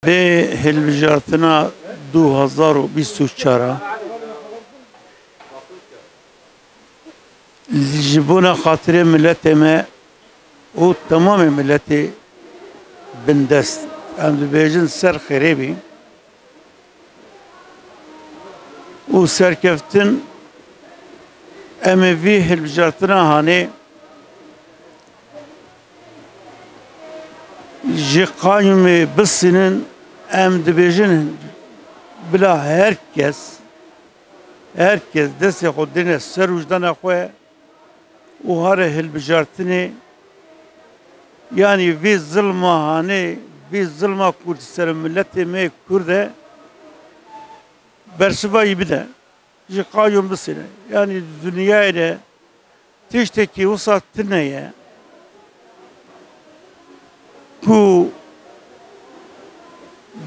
به هلوجارتنا 2024 جبونا خاطر ملت ما و تمام ملت بندست ام دبیجن سر خریبی و سرکفتن ام وی هلوجارتنا هانه جی قایم بسنن ام دبیجن بلا herkes dest خودine ser ucdan akwe o hare hilbijartini yani vi zulma hani vi zulma Kürtistan milleti me Kürde berşibayı bile jî qayyum bisine yani dünyayla tişteki usattıneye ku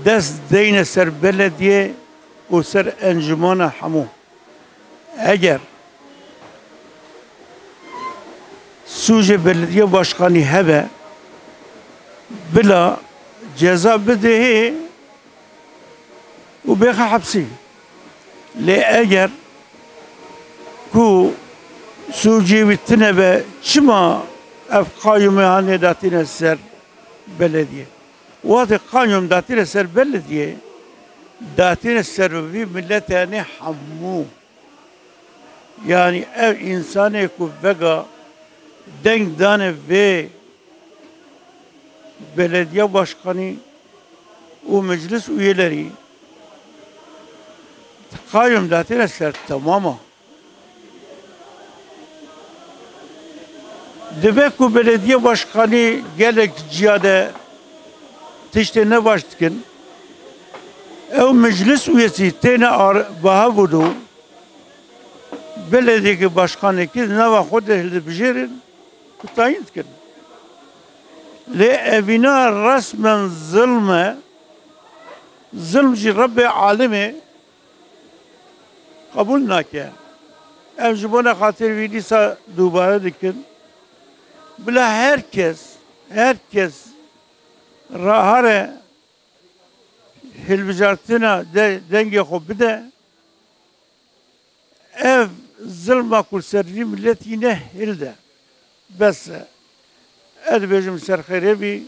dest deyne ser belediye o ser encümana hamu eğer Suce Belediye Başkanı hebe bila ceza bedehi و beha hapsi le eğer ku Suce bitine be çima ev kayyumu hanedatine ser belediye وهذا قانون داتين سر بلدية داتين سر في ملتاني حمو يعني ev insanı kuvvega denk dane ve belediye başkanı o meclis üyeleri kayyum dاتين سر tamama demek ki belediye başkanı gelek cihade tişte ne baştıkın ev meclis üyesi tene baha budu belediye başkanı ki ne vakit ehli bijirin tayin tıkın le evina resmen zulmci Rabbi alemi kabul nake ev jibona hatır vidisa dubara dikin bila herkes rahare hilbijartina denge hobbide ev zulma kul servi millet yine hilde bes edbejim serxerebi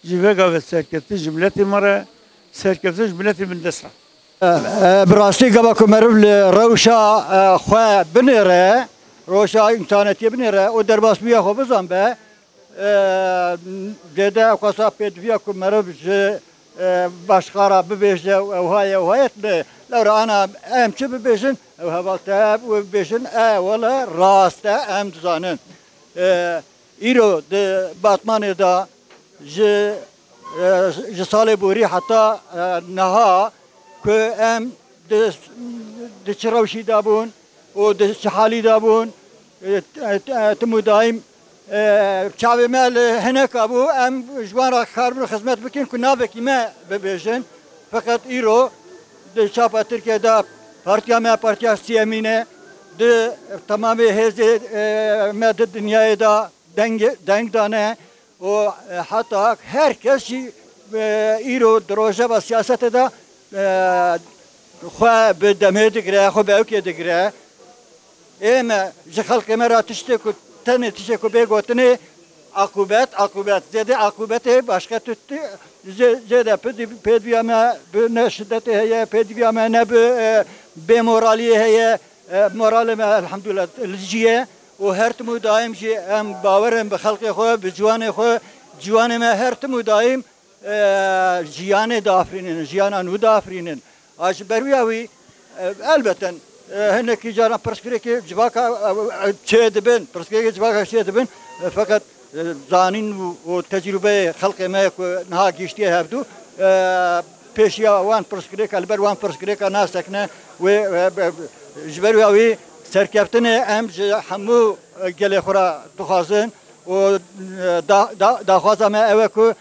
jivega ve serketi jimleti mara serketi jimleti min desra براستی گبا کمرو روشا خواه بنره روشا انسانیتی بنره و درباس بیا خو بزن به جده قصا پیدویا کمرو başkara bibêje ew hayet li lewra ana em çi bibêjin ew hevalteb û bibêjin wala rast e em dizanin îro di Batmanê da ji salê borî heta niha ku em di çi rewşî dabûn û di çi halî dabûn timû daîm çavê me li hinek abû em ji wan re xarbin xizmet bikin ku navekî me bibêjin feqet îro di çapa Tirkiye de partiya me partiya siyemîne di temamê hêzê me di dinyayê de deng dane û heta herkes jî îro di rojeva siyasetê de xwe bi demê digire xwe bi ewkê digire ême ji xelkê me re tiştê ku tenê tişê ku bê gotinê akubet zêde akubetê başka tuttu zêde pêdiviya me bi ne şiddetê heye pêdiviya me ne bi bêmoraliyê heye moralê me elhamdülillah li ciye û her timû daîm jî em bawerin bi xelkê xwe bi ciwanê xwe ciwanê me her timû daîm jiyanê diafirînin jiyana nû diafirînin a ji ber wîya wî elbeten hinekî caran pirsgirêkê civaka çê dibin pirsgirêkê civaka çê dibin feqet zanîn û tecrübeyê xelkê me ku niha gîştiye hevdû pêşiya wan pirsgirêka li ber wan pirsgirêka nasekine wê ji ber wîya wî serkeftinê em ji hemû gelê xwe re dixwazin û daxwaza me ew e ku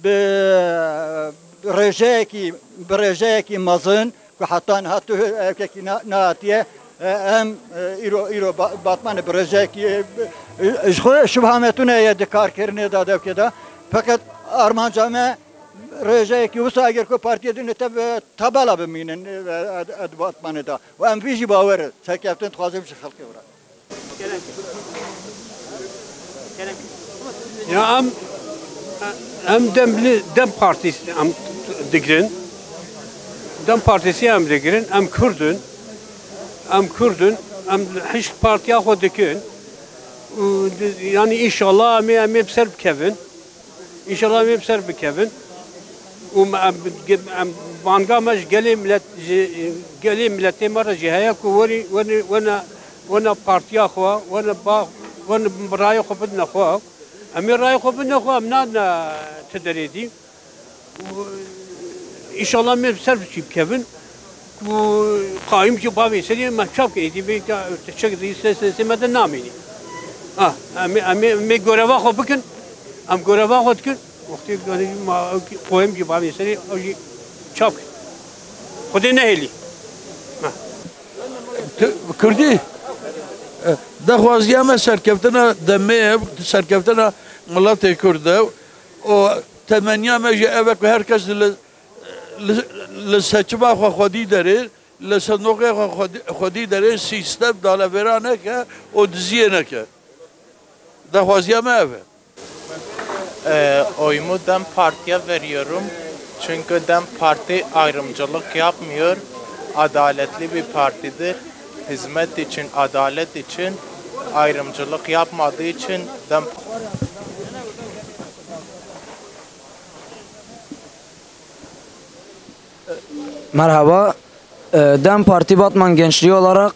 bi rêjeyekî mezin ku heta niha tu evkekî nehatiye em îro Batmanê bi rêjeyekî ji xwe şibhametûne ye di karkirinê da devkê de feqet armanca me رجعك يوصل أجر كو بارتي دين تبلا بمينن أدوات ماندا وأم فيجي باور سكيفتن تخازم شخلك ورا. Ya em dem partisi em digirin. Dem partisi em digirin. Em Kurdun. Em hiç partiya xwe dikin. Yani inşallah em ser bikevin. İnşallah em ser bikevin. Em vanga mej gelê milletê me re jî heye ku wena partiya xwe wena raya xwe bidine xwe. Em ê raya xwe bidine xwe em nadine ti derêdî. İnşallah em ser bikevin. Qaim ki bavê serî me çap kirî vê çek dîsê me de namînî. Em ê goreva xwe bikin. Em goreva xwe dikin. Wextê qoyim ki bavê serî ew jî çap kirin. Xwedê nehêlî. Kurdî dexwaziya me serkeftina demê serkeftina miletê Kurd e û temeniya me jî ev e ku herkes li seçima xwe xwedî derê li sindoqê xwedî derê sîstem dalevêra neke û diziyê neke. Dexwaziya me ev e. Oyumu DEM Parti'ye veriyorum. Çünkü DEM Parti ayrımcılık yapmıyor. Adaletli bir partidir. Hizmet için, adalet için ayrımcılık yapmadığı için DEM Merhaba. DEM Parti Batman gençliği olarak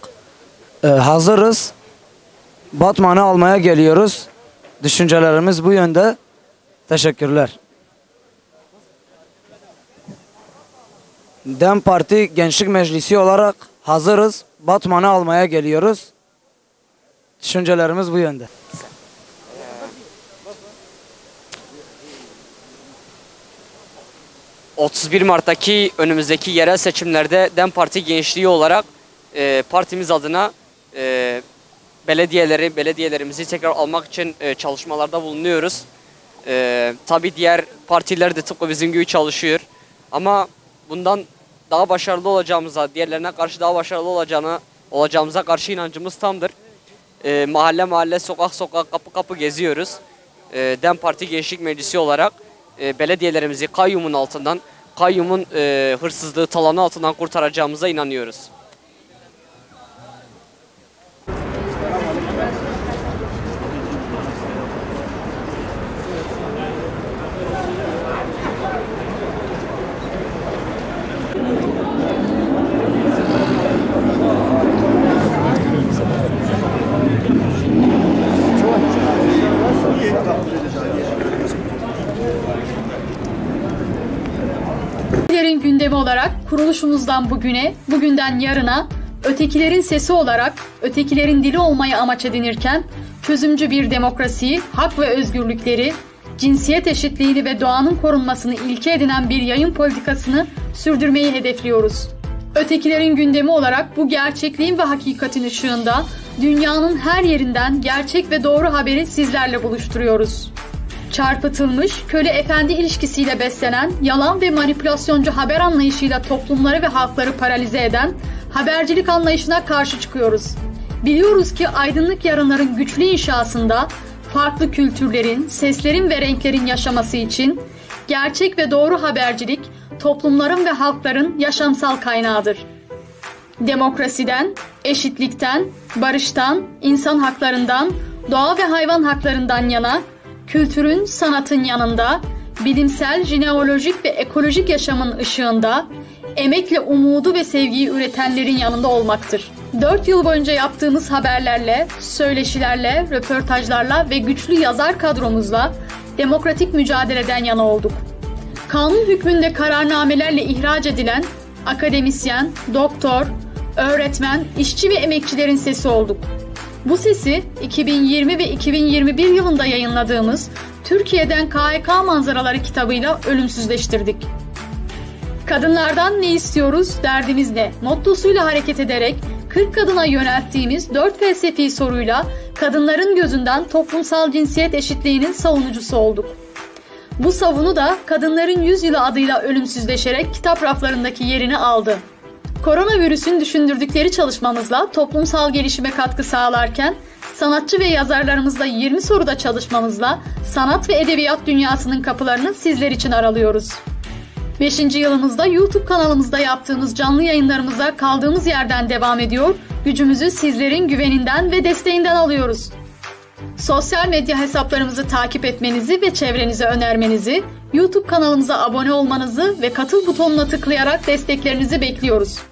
hazırız. Batman'ı almaya geliyoruz. Düşüncelerimiz bu yönde. Teşekkürler. DEM Parti Gençlik Meclisi olarak hazırız. Batman'ı almaya geliyoruz. Düşüncelerimiz bu yönde. ...31 Mart'taki önümüzdeki yerel seçimlerde DEM Parti gençliği olarak partimiz adına belediyelerimizi tekrar almak için çalışmalarda bulunuyoruz. Tabii diğer partiler de tıpkı bizim gibi çalışıyor. Ama bundan daha başarılı olacağımıza, diğerlerine karşı daha başarılı olacağımıza karşı inancımız tamdır. Mahalle mahalle, sokak sokak, kapı kapı geziyoruz. DEM Parti Gençlik Meclisi olarak belediyelerimizi kayyumun altından, kayyumun hırsızlığı talanı altından kurtaracağımıza inanıyoruz. Gündemi olarak kuruluşumuzdan bugüne, bugünden yarına ötekilerin sesi olarak ötekilerin dili olmayı amaç edinirken çözümcü bir demokrasiyi, hak ve özgürlükleri, cinsiyet eşitliğini ve doğanın korunmasını ilke edinen bir yayın politikasını sürdürmeyi hedefliyoruz. Ötekilerin gündemi olarak bu gerçekliğin ve hakikatin ışığında dünyanın her yerinden gerçek ve doğru haberi sizlerle buluşturuyoruz. Çarpıtılmış, köle-efendi ilişkisiyle beslenen, yalan ve manipülasyoncu haber anlayışıyla toplumları ve halkları paralize eden habercilik anlayışına karşı çıkıyoruz. Biliyoruz ki aydınlık yarınların güçlü inşasında farklı kültürlerin, seslerin ve renklerin yaşaması için gerçek ve doğru habercilik toplumların ve halkların yaşamsal kaynağıdır. Demokrasiden, eşitlikten, barıştan, insan haklarından, doğa ve hayvan haklarından yana, kültürün, sanatın yanında, bilimsel, jeneolojik ve ekolojik yaşamın ışığında, emekle umudu ve sevgiyi üretenlerin yanında olmaktır. 4 yıl boyunca yaptığımız haberlerle, söyleşilerle, röportajlarla ve güçlü yazar kadromuzla demokratik mücadeleden yana olduk. Kanun hükmünde kararnamelerle ihraç edilen akademisyen, doktor, öğretmen, işçi ve emekçilerin sesi olduk. Bu sesi 2020 ve 2021 yılında yayınladığımız Türkiye'den KHK Manzaraları kitabıyla ölümsüzleştirdik. Kadınlardan ne istiyoruz, derdimiz ne? Mottosuyla hareket ederek 40 kadına yönelttiğimiz 4 felsefi soruyla kadınların gözünden toplumsal cinsiyet eşitliğinin savunucusu olduk. Bu savunu da Kadınların Yüzyılı adıyla ölümsüzleşerek kitap raflarındaki yerini aldı. Koronavirüsün düşündürdükleri çalışmamızla toplumsal gelişime katkı sağlarken, sanatçı ve yazarlarımızla 20 soruda çalışmamızla sanat ve edebiyat dünyasının kapılarını sizler için aralıyoruz. 5. yılımızda YouTube kanalımızda yaptığımız canlı yayınlarımıza kaldığımız yerden devam ediyor, gücümüzü sizlerin güveninden ve desteğinden alıyoruz. Sosyal medya hesaplarımızı takip etmenizi ve çevrenize önermenizi, YouTube kanalımıza abone olmanızı ve katıl butonuna tıklayarak desteklerinizi bekliyoruz.